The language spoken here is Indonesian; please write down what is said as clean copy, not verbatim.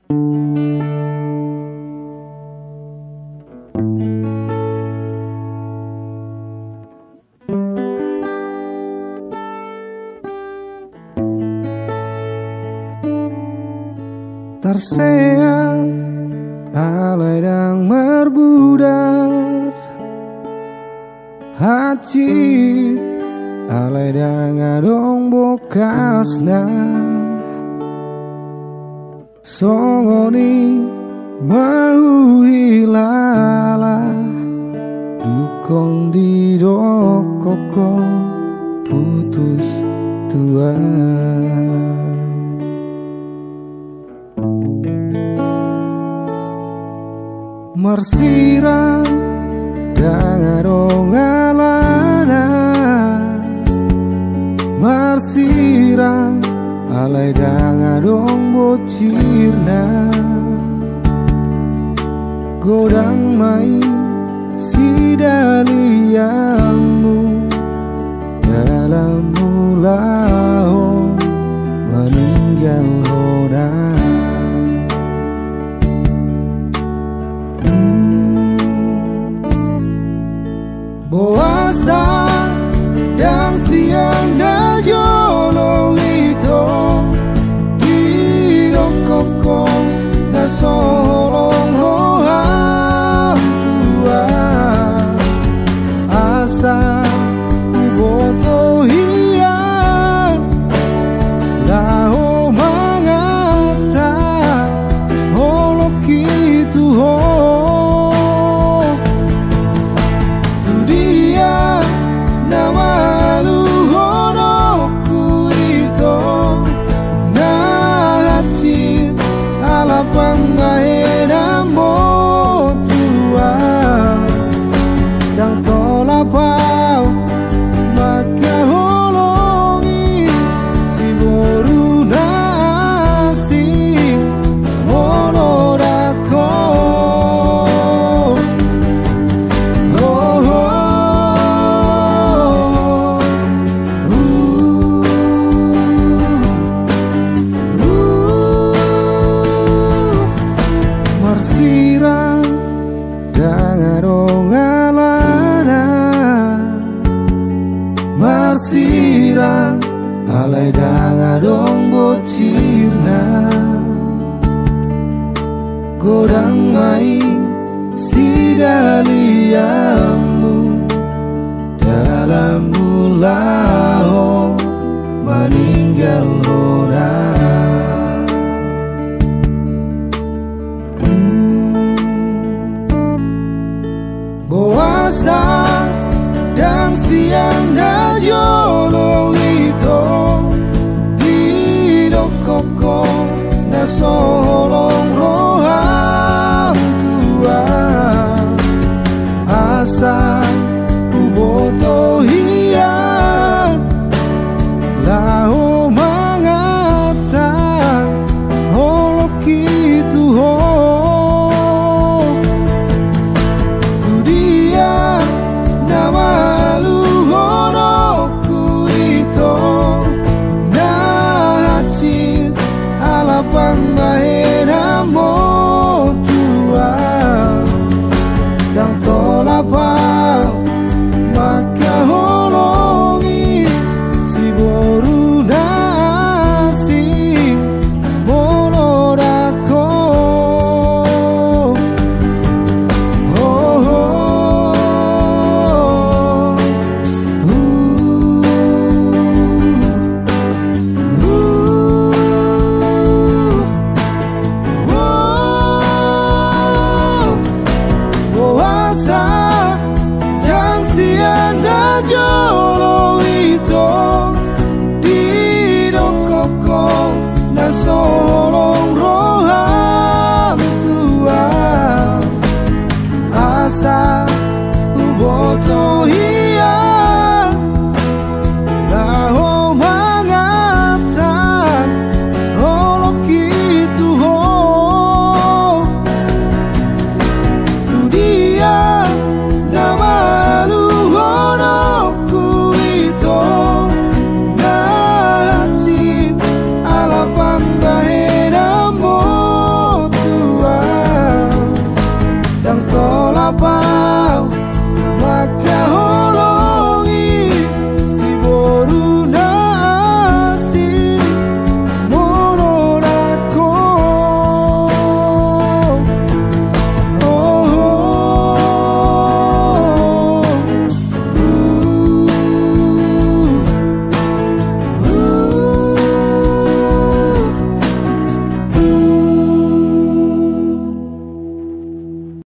Terseak alai dang merbudar hati alai dang adong bokasna songoni mau hilala dukong di dokoko putus tuan. Marsirang dangarong alana Marsirang alai dangarong bocirna Godang mai sidaliamu dalam mulao meninggal hodang. Boasa dan siang dan jolo itu di dokokong na solong roham tua asa uboto hian laho mangata holok itu ho. Marsirang dangarong alana Marsirang alai dangarong bocirna Godang mai sidaliamu dalam mulao meninggal hodang. Boasa dan siang dan jolo itu di dokoko na solong roham tua asa uboto hian laho mangata holok itu ho. Pang